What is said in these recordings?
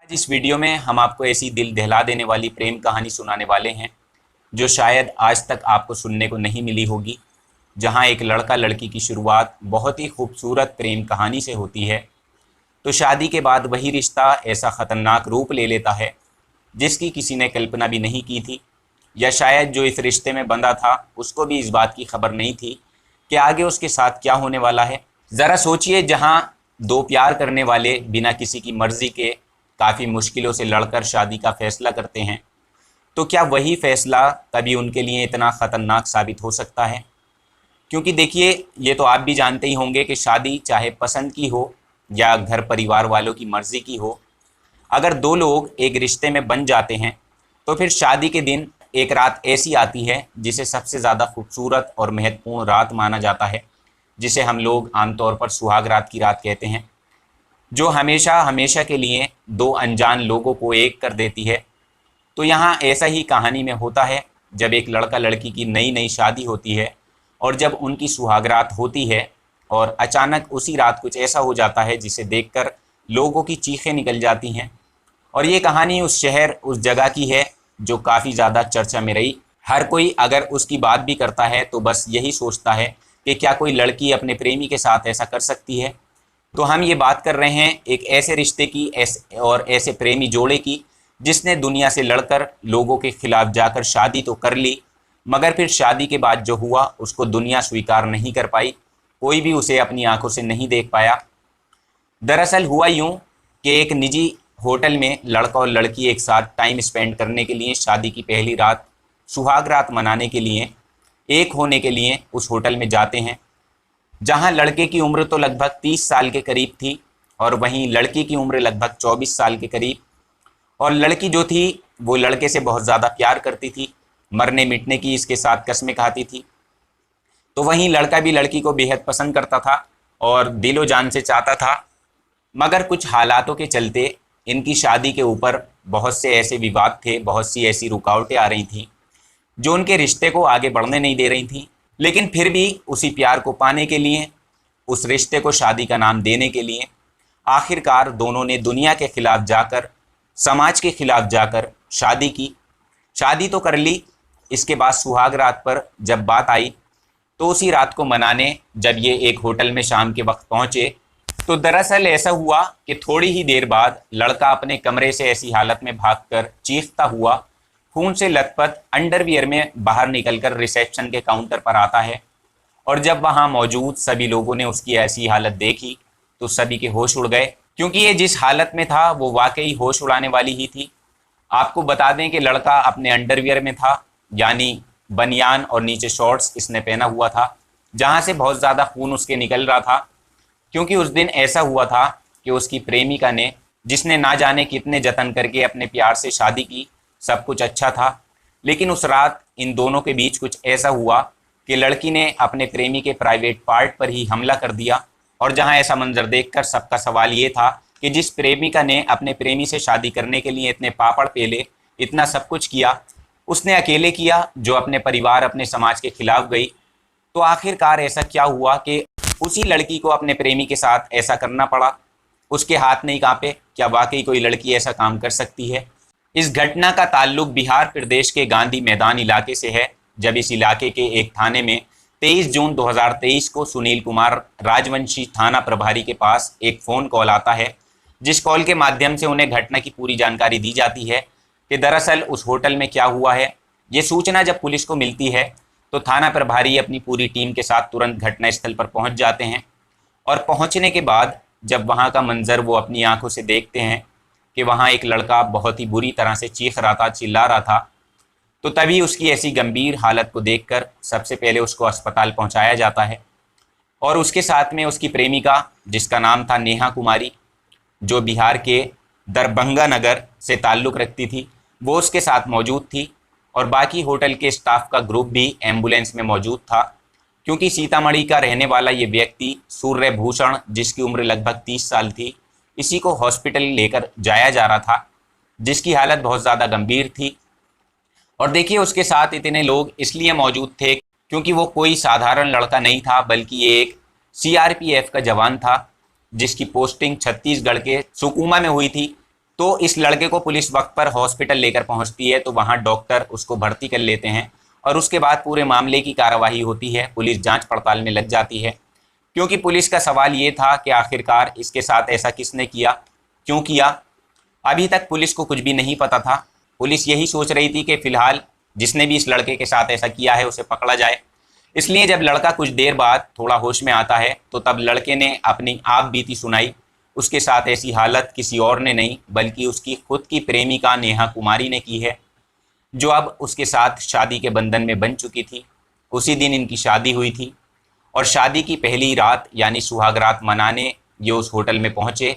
आज इस वीडियो में हम आपको ऐसी दिल दहला देने वाली प्रेम कहानी सुनाने वाले हैं जो शायद आज तक आपको सुनने को नहीं मिली होगी। जहां एक लड़का लड़की की शुरुआत बहुत ही खूबसूरत प्रेम कहानी से होती है, तो शादी के बाद वही रिश्ता ऐसा ख़तरनाक रूप ले लेता है जिसकी किसी ने कल्पना भी नहीं की थी, या शायद जो इस रिश्ते में बंधा था उसको भी इस बात की खबर नहीं थी कि आगे उसके साथ क्या होने वाला है। ज़रा सोचिए, जहां दो प्यार करने वाले बिना किसी की मर्ज़ी के काफ़ी मुश्किलों से लड़कर शादी का फ़ैसला करते हैं, तो क्या वही फ़ैसला कभी उनके लिए इतना ख़तरनाक साबित हो सकता है? क्योंकि देखिए, ये तो आप भी जानते ही होंगे कि शादी चाहे पसंद की हो या घर परिवार वालों की मर्ज़ी की हो, अगर दो लोग एक रिश्ते में बन जाते हैं तो फिर शादी के दिन एक रात ऐसी आती है जिसे सबसे ज़्यादा खूबसूरत और महत्वपूर्ण रात माना जाता है, जिसे हम लोग आमतौर पर सुहाग रात की रात कहते हैं, जो हमेशा हमेशा के लिए दो अनजान लोगों को एक कर देती है। तो यहाँ ऐसा ही कहानी में होता है, जब एक लड़का लड़की की नई नई शादी होती है और जब उनकी सुहागरात होती है और अचानक उसी रात कुछ ऐसा हो जाता है जिसे देखकर लोगों की चीखें निकल जाती हैं। और ये कहानी उस शहर, उस जगह की है जो काफ़ी ज़्यादा चर्चा में रही। हर कोई अगर उसकी बात भी करता है तो बस यही सोचता है कि क्या कोई लड़की अपने प्रेमी के साथ ऐसा कर सकती है। तो हम ये बात कर रहे हैं एक ऐसे रिश्ते की, ऐसे प्रेमी जोड़े की, जिसने दुनिया से लड़कर लोगों के खिलाफ जाकर शादी तो कर ली, मगर फिर शादी के बाद जो हुआ उसको दुनिया स्वीकार नहीं कर पाई, कोई भी उसे अपनी आंखों से नहीं देख पाया। दरअसल हुआ यूँ कि एक निजी होटल में लड़का और लड़की एक साथ टाइम स्पेंड करने के लिए, शादी की पहली रात, सुहाग रात मनाने के लिए, एक होने के लिए उस होटल में जाते हैं, जहां लड़के की उम्र तो लगभग 30 साल के करीब थी और वहीं लड़की की उम्र लगभग 24 साल के करीब। और लड़की जो थी वो लड़के से बहुत ज़्यादा प्यार करती थी, मरने मिटने की इसके साथ कस्में खाती थी। तो वहीं लड़का भी लड़की को बेहद पसंद करता था और दिलो जान से चाहता था, मगर कुछ हालातों के चलते इनकी शादी के ऊपर बहुत से ऐसे विवाद थे, बहुत सी ऐसी रुकावटें आ रही थीं जो उनके रिश्ते को आगे बढ़ने नहीं दे रही थीं। लेकिन फिर भी उसी प्यार को पाने के लिए, उस रिश्ते को शादी का नाम देने के लिए, आखिरकार दोनों ने दुनिया के खिलाफ जाकर, समाज के खिलाफ जाकर शादी की। शादी तो कर ली। इसके बाद सुहाग रात पर जब बात आई तो उसी रात को मनाने जब ये एक होटल में शाम के वक्त पहुंचे, तो दरअसल ऐसा हुआ कि थोड़ी ही देर बाद लड़का अपने कमरे से ऐसी हालत में भागकर, चीखता हुआ, खून से लथपथ अंडरवियर में बाहर निकलकर रिसेप्शन के काउंटर पर आता है। और जब वहां मौजूद सभी लोगों ने उसकी ऐसी हालत देखी तो सभी के होश उड़ गए, क्योंकि ये जिस हालत में था वो वाकई होश उड़ाने वाली ही थी। आपको बता दें कि लड़का अपने अंडरवियर में था, यानी बनियान और नीचे शॉर्ट्स इसने पहना हुआ था, जहां से बहुत ज़्यादा खून उसके निकल रहा था। क्योंकि उस दिन ऐसा हुआ था कि उसकी प्रेमिका ने, जिसने ना जाने कितने जतन करके अपने प्यार से शादी की, सब कुछ अच्छा था, लेकिन उस रात इन दोनों के बीच कुछ ऐसा हुआ कि लड़की ने अपने प्रेमी के प्राइवेट पार्ट पर ही हमला कर दिया। और जहां ऐसा मंजर देखकर सबका सवाल ये था कि जिस प्रेमिका ने अपने प्रेमी से शादी करने के लिए इतने पापड़ पेले, इतना सब कुछ किया, उसने अकेले किया, जो अपने परिवार, अपने समाज के खिलाफ गई। तो आखिरकार ऐसा क्या हुआ कि उसी लड़की को अपने प्रेमी के साथ ऐसा करना पड़ा? उसके हाथ नहीं कांपे? क्या वाकई कोई लड़की ऐसा काम कर सकती है? इस घटना का ताल्लुक बिहार प्रदेश के गांधी मैदान इलाके से है, जब इस इलाके के एक थाने में 23 जून 2023 को सुनील कुमार राजवंशी थाना प्रभारी के पास एक फ़ोन कॉल आता है, जिस कॉल के माध्यम से उन्हें घटना की पूरी जानकारी दी जाती है कि दरअसल उस होटल में क्या हुआ है। ये सूचना जब पुलिस को मिलती है तो थाना प्रभारी अपनी पूरी टीम के साथ तुरंत घटनास्थल पर पहुंच जाते हैं। और पहुंचने के बाद जब वहां का मंजर वो अपनी आंखों से देखते हैं कि वहां एक लड़का बहुत ही बुरी तरह से चीख रहा था, चिल्ला रहा था, तो तभी उसकी ऐसी गंभीर हालत को देखकर सबसे पहले उसको अस्पताल पहुंचाया जाता है। और उसके साथ में उसकी प्रेमिका, जिसका नाम था नेहा कुमारी, जो बिहार के दरभंगा नगर से ताल्लुक़ रखती थी, वो उसके साथ मौजूद थी। और बाकी होटल के स्टाफ का ग्रुप भी एम्बुलेंस में मौजूद था, क्योंकि सीतामढ़ी का रहने वाला ये व्यक्ति सूर्य भूषण, जिसकी उम्र लगभग 30 साल थी, इसी को हॉस्पिटल लेकर जाया जा रहा था, जिसकी हालत बहुत ज़्यादा गंभीर थी। और देखिए, उसके साथ इतने लोग इसलिए मौजूद थे क्योंकि वो कोई साधारण लड़का नहीं था, बल्कि ये एक CRPF का जवान था, जिसकी पोस्टिंग छत्तीसगढ़ के सुकमा में हुई थी। तो इस लड़के को पुलिस वक्त पर हॉस्पिटल लेकर पहुंचती है, तो वहां डॉक्टर उसको भर्ती कर लेते हैं और उसके बाद पूरे मामले की कार्रवाई होती है। पुलिस जांच पड़ताल में लग जाती है, क्योंकि पुलिस का सवाल ये था कि आखिरकार इसके साथ ऐसा किसने किया, क्यों किया। अभी तक पुलिस को कुछ भी नहीं पता था। पुलिस यही सोच रही थी कि फिलहाल जिसने भी इस लड़के के साथ ऐसा किया है उसे पकड़ा जाए। इसलिए जब लड़का कुछ देर बाद थोड़ा होश में आता है, तो तब लड़के ने अपनी आप बीती सुनाई। उसके साथ ऐसी हालत किसी और ने नहीं, बल्कि उसकी खुद की प्रेमिका नेहा कुमारी ने की है, जो अब उसके साथ शादी के बंधन में बन चुकी थी। उसी दिन इनकी शादी हुई थी और शादी की पहली रात यानी सुहाग रात मनाने ये उस होटल में पहुंचे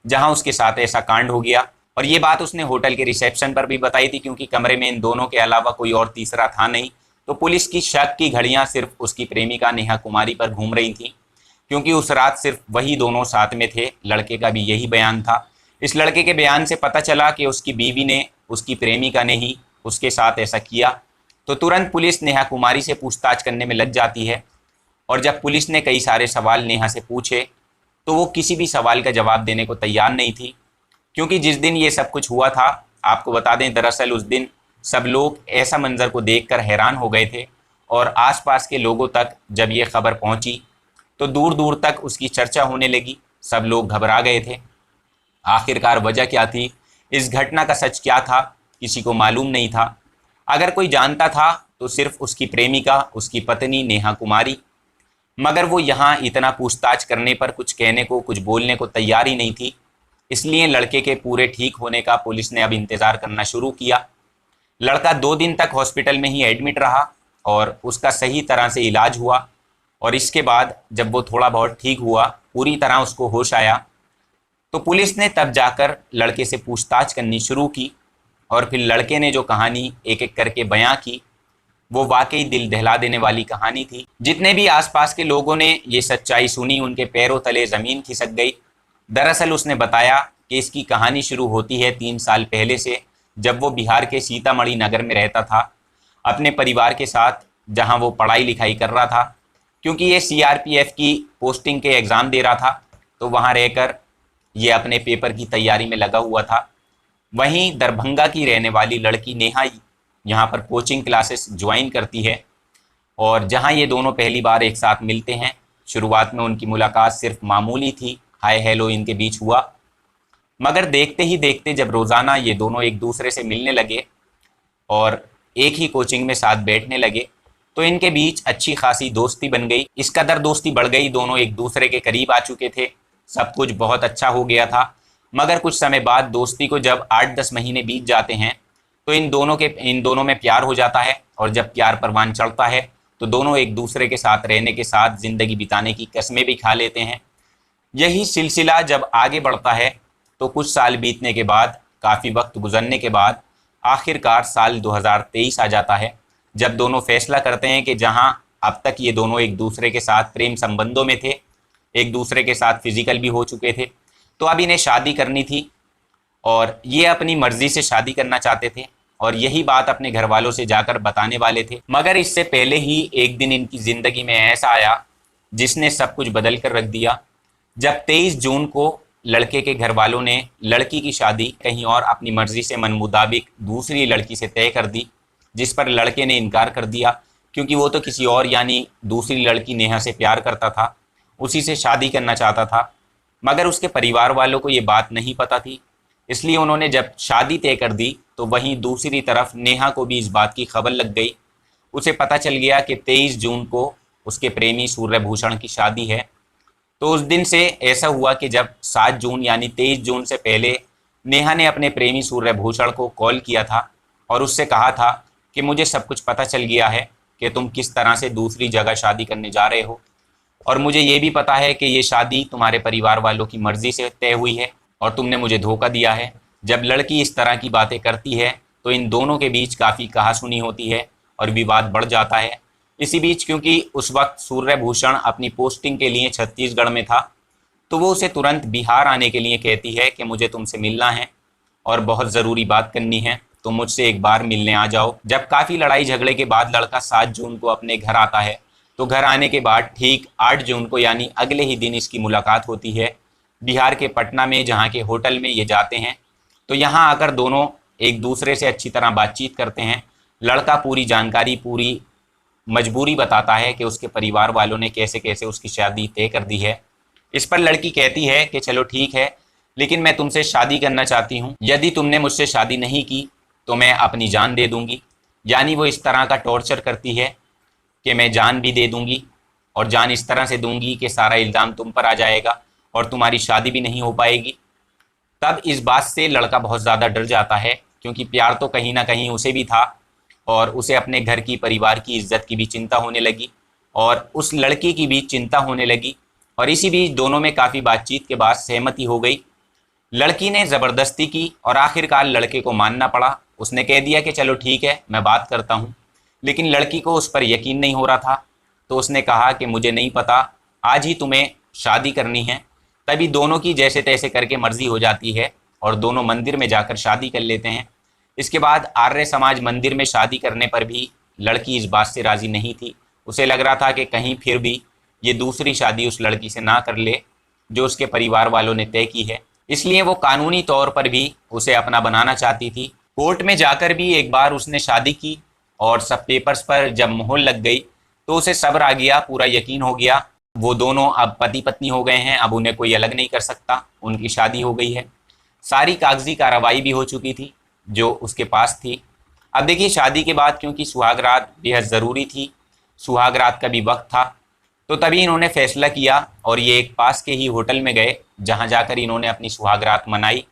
जहां उसके साथ ऐसा कांड हो गया। और ये बात उसने होटल के रिसेप्शन पर भी बताई थी, क्योंकि कमरे में इन दोनों के अलावा कोई और तीसरा था नहीं। तो पुलिस की शक की घड़ियां सिर्फ उसकी प्रेमिका नेहा कुमारी पर घूम रही थी, क्योंकि उस रात सिर्फ वही दोनों साथ में थे। लड़के का भी यही बयान था। इस लड़के के बयान से पता चला कि उसकी बीवी ने, उसकी प्रेमिका ने ही उसके साथ ऐसा किया। तो तुरंत पुलिस नेहा कुमारी से पूछताछ करने में लग जाती है। और जब पुलिस ने कई सारे सवाल नेहा से पूछे, तो वो किसी भी सवाल का जवाब देने को तैयार नहीं थी, क्योंकि जिस दिन ये सब कुछ हुआ था, आपको बता दें, दरअसल उस दिन सब लोग ऐसा मंजर को देखकर हैरान हो गए थे। और आसपास के लोगों तक जब ये खबर पहुंची, तो दूर दूर तक उसकी चर्चा होने लगी। सब लोग घबरा गए थे। आखिरकार वजह क्या थी, इस घटना का सच क्या था, किसी को मालूम नहीं था। अगर कोई जानता था तो सिर्फ उसकी प्रेमिका, उसकी पत्नी नेहा कुमारी। मगर वो यहाँ इतना पूछताछ करने पर कुछ कहने को, कुछ बोलने को तैयार ही नहीं थी। इसलिए लड़के के पूरे ठीक होने का पुलिस ने अब इंतज़ार करना शुरू किया। लड़का 2 दिन तक हॉस्पिटल में ही एडमिट रहा और उसका सही तरह से इलाज हुआ। और इसके बाद जब वो थोड़ा बहुत ठीक हुआ, पूरी तरह उसको होश आया, तो पुलिस ने तब जाकर लड़के से पूछताछ करनी शुरू की। और फिर लड़के ने जो कहानी एक एक करके बयां की, वो वाकई दिल दहला देने वाली कहानी थी। जितने भी आसपास के लोगों ने ये सच्चाई सुनी, उनके पैरों तले ज़मीन खिसक गई। दरअसल उसने बताया कि इसकी कहानी शुरू होती है 3 साल पहले से, जब वो बिहार के सीतामढ़ी नगर में रहता था अपने परिवार के साथ, जहां वो पढ़ाई लिखाई कर रहा था। क्योंकि ये सीआरपीएफ की पोस्टिंग के एग्ज़ाम दे रहा था, तो वहां रहकर ये अपने पेपर की तैयारी में लगा हुआ था। वहीं दरभंगा की रहने वाली लड़की नेहा यहाँ पर कोचिंग क्लासेस ज्वाइन करती है, और जहाँ ये दोनों पहली बार एक साथ मिलते हैं। शुरुआत में उनकी मुलाकात सिर्फ मामूली थी, हाय हेलो इनके बीच हुआ। मगर देखते ही देखते जब रोज़ाना ये दोनों एक दूसरे से मिलने लगे और एक ही कोचिंग में साथ बैठने लगे, तो इनके बीच अच्छी खासी दोस्ती बन गई। इस कदर दोस्ती बढ़ गई, दोनों एक दूसरे के करीब आ चुके थे। सब कुछ बहुत अच्छा हो गया था। मगर कुछ समय बाद दोस्ती को जब 8-10 महीने बीत जाते हैं, तो इन दोनों में प्यार हो जाता है। और जब प्यार परवान चढ़ता है, तो दोनों एक दूसरे के साथ रहने के साथ ज़िंदगी बिताने की कस्में भी खा लेते हैं। यही सिलसिला जब आगे बढ़ता है, तो कुछ साल बीतने के बाद, काफ़ी वक्त गुजरने के बाद, आखिरकार साल 2023 आ जाता है, जब दोनों फैसला करते हैं कि जहां अब तक ये दोनों एक दूसरे के साथ प्रेम संबंधों में थे, एक दूसरे के साथ फिजिकल भी हो चुके थे, तो अब इन्हें शादी करनी थी। और ये अपनी मर्जी से शादी करना चाहते थे, और यही बात अपने घर वालों से जाकर बताने वाले थे। मगर इससे पहले ही एक दिन इनकी ज़िंदगी में ऐसा आया जिसने सब कुछ बदल कर रख दिया। जब 23 जून को लड़के के घर वालों ने लड़की की शादी कहीं और अपनी मर्जी से मन मुताबिक दूसरी लड़की से तय कर दी, जिस पर लड़के ने इनकार कर दिया, क्योंकि वो तो किसी और यानी दूसरी लड़की नेहा से प्यार करता था, उसी से शादी करना चाहता था। मगर उसके परिवार वालों को ये बात नहीं पता थी, इसलिए उन्होंने जब शादी तय कर दी, तो वहीं दूसरी तरफ नेहा को भी इस बात की खबर लग गई। उसे पता चल गया कि 23 जून को उसके प्रेमी सूर्यभूषण की शादी है। तो उस दिन से ऐसा हुआ कि जब 7 जून यानी 23 जून से पहले नेहा ने अपने प्रेमी सूर्यभूषण को कॉल किया था और उससे कहा था कि मुझे सब कुछ पता चल गया है कि तुम किस तरह से दूसरी जगह शादी करने जा रहे हो, और मुझे ये भी पता है कि ये शादी तुम्हारे परिवार वालों की मर्ज़ी से तय हुई है और तुमने मुझे धोखा दिया है। जब लड़की इस तरह की बातें करती है, तो इन दोनों के बीच काफ़ी कहासुनी होती है और विवाद बढ़ जाता है। इसी बीच क्योंकि उस वक्त सूर्यभूषण अपनी पोस्टिंग के लिए छत्तीसगढ़ में था, तो वो उसे तुरंत बिहार आने के लिए कहती है कि मुझे तुमसे मिलना है और बहुत ज़रूरी बात करनी है, तो मुझसे एक बार मिलने आ जाओ। जब काफ़ी लड़ाई झगड़े के बाद लड़का 7 जून को अपने घर आता है, तो घर आने के बाद ठीक 8 जून को यानी अगले ही दिन इसकी मुलाकात होती है बिहार के पटना में, जहाँ के होटल में ये जाते हैं। तो यहाँ आकर दोनों एक दूसरे से अच्छी तरह बातचीत करते हैं। लड़का पूरी जानकारी, पूरी मजबूरी बताता है कि उसके परिवार वालों ने कैसे कैसे उसकी शादी तय कर दी है। इस पर लड़की कहती है कि चलो ठीक है, लेकिन मैं तुमसे शादी करना चाहती हूँ, यदि तुमने मुझसे शादी नहीं की तो मैं अपनी जान दे दूंगी। यानी वो इस तरह का टॉर्चर करती है कि मैं जान भी दे दूंगी, और जान इस तरह से दूंगी कि सारा इल्ज़ाम तुम पर आ जाएगा और तुम्हारी शादी भी नहीं हो पाएगी। तब इस बात से लड़का बहुत ज़्यादा डर जाता है, क्योंकि प्यार तो कहीं ना कहीं उसे भी था और उसे अपने घर की, परिवार की इज्जत की भी चिंता होने लगी और उस लड़की की भी चिंता होने लगी। और इसी बीच दोनों में काफ़ी बातचीत के बाद सहमति हो गई। लड़की ने ज़बरदस्ती की और आखिरकार लड़के को मानना पड़ा। उसने कह दिया कि चलो ठीक है, मैं बात करता हूँ। लेकिन लड़की को उस पर यकीन नहीं हो रहा था, तो उसने कहा कि मुझे नहीं पता, आज ही तुम्हें शादी करनी है। तभी दोनों की जैसे तैसे करके मर्जी हो जाती है और दोनों मंदिर में जाकर शादी कर लेते हैं। इसके बाद आर्य समाज मंदिर में शादी करने पर भी लड़की इस बात से राज़ी नहीं थी। उसे लग रहा था कि कहीं फिर भी ये दूसरी शादी उस लड़की से ना कर ले जो उसके परिवार वालों ने तय की है। इसलिए वो कानूनी तौर पर भी उसे अपना बनाना चाहती थी। कोर्ट में जाकर भी एक बार उसने शादी की और सब पेपर्स पर जब मोहर लग गई तो उसे सब्र आ गया, पूरा यकीन हो गया। वो दोनों अब पति पत्नी हो गए हैं, अब उन्हें कोई अलग नहीं कर सकता, उनकी शादी हो गई है। सारी कागजी कार्रवाई भी हो चुकी थी जो उसके पास थी। अब देखिए, शादी के बाद क्योंकि सुहागरात बेहद ज़रूरी थी, सुहागरात का भी वक्त था, तो तभी इन्होंने फैसला किया और ये एक पास के ही होटल में गए जहां जाकर इन्होंने अपनी सुहागरात मनाई।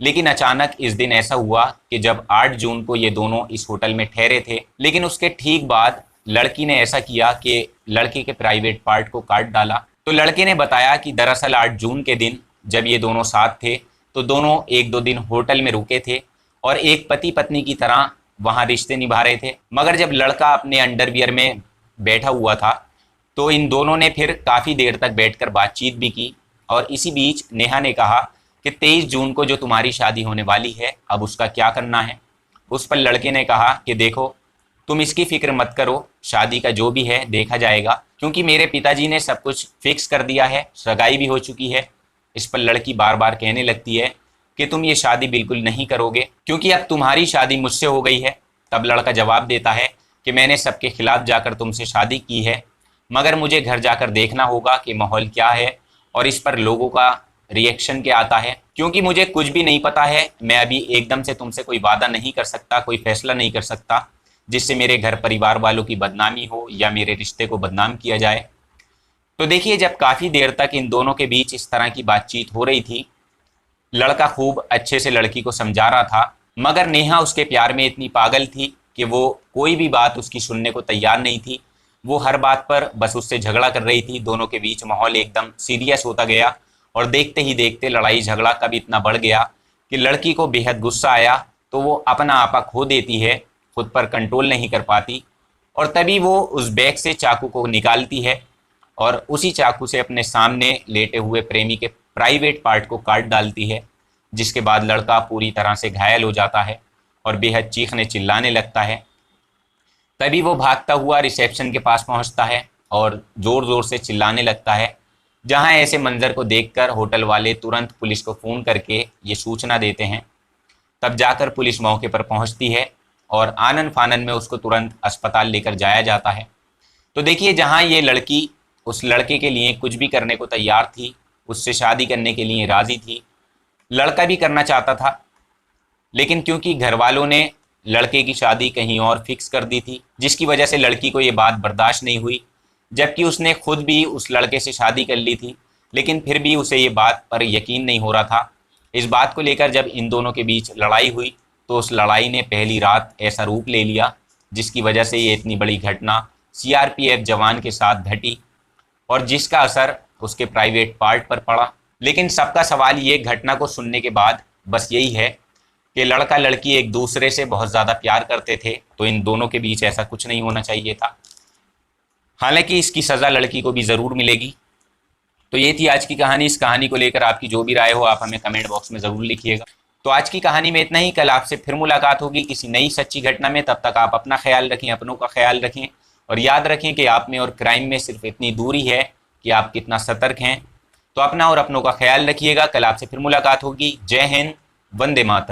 लेकिन अचानक इस दिन ऐसा हुआ कि जब 8 जून को ये दोनों इस होटल में ठहरे थे, लेकिन उसके ठीक बाद लड़की ने ऐसा किया कि लड़के के प्राइवेट पार्ट को काट डाला। तो लड़के ने बताया कि दरअसल 8 जून के दिन जब ये दोनों साथ थे तो दोनों 1-2 दिन होटल में रुके थे और एक पति पत्नी की तरह वहाँ रिश्ते निभा रहे थे। मगर जब लड़का अपने अंडरवियर में बैठा हुआ था तो इन दोनों ने फिर काफ़ी देर तक बैठकर बातचीत भी की। और इसी बीच नेहा ने कहा कि 23 जून को जो तुम्हारी शादी होने वाली है, अब उसका क्या करना है। उस पर लड़के ने कहा कि देखो, तुम इसकी फिक्र मत करो, शादी का जो भी है देखा जाएगा, क्योंकि मेरे पिताजी ने सब कुछ फिक्स कर दिया है, सगाई भी हो चुकी है। इस पर लड़की बार बार कहने लगती है कि तुम ये शादी बिल्कुल नहीं करोगे क्योंकि अब तुम्हारी शादी मुझसे हो गई है। तब लड़का जवाब देता है कि मैंने सबके खिलाफ जाकर तुमसे शादी की है, मगर मुझे घर जाकर देखना होगा कि माहौल क्या है और इस पर लोगों का रिएक्शन क्या आता है, क्योंकि मुझे कुछ भी नहीं पता है। मैं अभी एकदम से तुमसे कोई वादा नहीं कर सकता, कोई फैसला नहीं कर सकता जिससे मेरे घर परिवार वालों की बदनामी हो या मेरे रिश्ते को बदनाम किया जाए। तो देखिए, जब काफ़ी देर तक इन दोनों के बीच इस तरह की बातचीत हो रही थी, लड़का खूब अच्छे से लड़की को समझा रहा था, मगर नेहा उसके प्यार में इतनी पागल थी कि वो कोई भी बात उसकी सुनने को तैयार नहीं थी। वो हर बात पर बस उससे झगड़ा कर रही थी। दोनों के बीच माहौल एकदम सीरियस होता गया और देखते ही देखते लड़ाई झगड़ा कब इतना बढ़ गया कि लड़की को बेहद गुस्सा आया, तो वो अपना आपा खो देती है, खुद पर कंट्रोल नहीं कर पाती और तभी वो उस बैग से चाकू को निकालती है और उसी चाकू से अपने सामने लेटे हुए प्रेमी के प्राइवेट पार्ट को काट डालती है, जिसके बाद लड़का पूरी तरह से घायल हो जाता है और बेहद चीखने चिल्लाने लगता है। तभी वो भागता हुआ रिसेप्शन के पास पहुंचता है और ज़ोर ज़ोर से चिल्लाने लगता है, जहां ऐसे मंजर को देखकर होटल वाले तुरंत पुलिस को फ़ोन करके ये सूचना देते हैं। तब जाकर पुलिस मौके पर पहुंचती है और आनन फानन में उसको तुरंत अस्पताल लेकर जाया जाता है। तो देखिए, जहां ये लड़की उस लड़के के लिए कुछ भी करने को तैयार थी, उससे शादी करने के लिए राज़ी थी, लड़का भी करना चाहता था, लेकिन क्योंकि घर वालों ने लड़के की शादी कहीं और फिक्स कर दी थी, जिसकी वजह से लड़की को ये बात बर्दाश्त नहीं हुई, जबकि उसने खुद भी उस लड़के से शादी कर ली थी, लेकिन फिर भी उसे ये बात पर यकीन नहीं हो रहा था। इस बात को लेकर जब इन दोनों के बीच लड़ाई हुई तो उस लड़ाई ने पहली रात ऐसा रूप ले लिया जिसकी वजह से ये इतनी बड़ी घटना सीआरपीएफ जवान के साथ घटी और जिसका असर उसके प्राइवेट पार्ट पर पड़ा। लेकिन सबका सवाल ये घटना को सुनने के बाद बस यही है कि लड़का लड़की एक दूसरे से बहुत ज़्यादा प्यार करते थे, तो इन दोनों के बीच ऐसा कुछ नहीं होना चाहिए था। हालांकि इसकी सज़ा लड़की को भी ज़रूर मिलेगी। तो ये थी आज की कहानी। इस कहानी को लेकर आपकी जो भी राय हो आप हमें कमेंट बॉक्स में ज़रूर लिखिएगा। तो आज की कहानी में इतना ही। कल आपसे फिर मुलाकात होगी किसी नई सच्ची घटना में। तब तक आप अपना ख्याल रखें, अपनों का ख्याल रखें और याद रखें कि आप में और क्राइम में सिर्फ इतनी दूरी है कि आप कितना सतर्क हैं। तो अपना और अपनों का ख्याल रखिएगा। कल आपसे फिर मुलाकात होगी। जय हिंद, वंदे मातरम।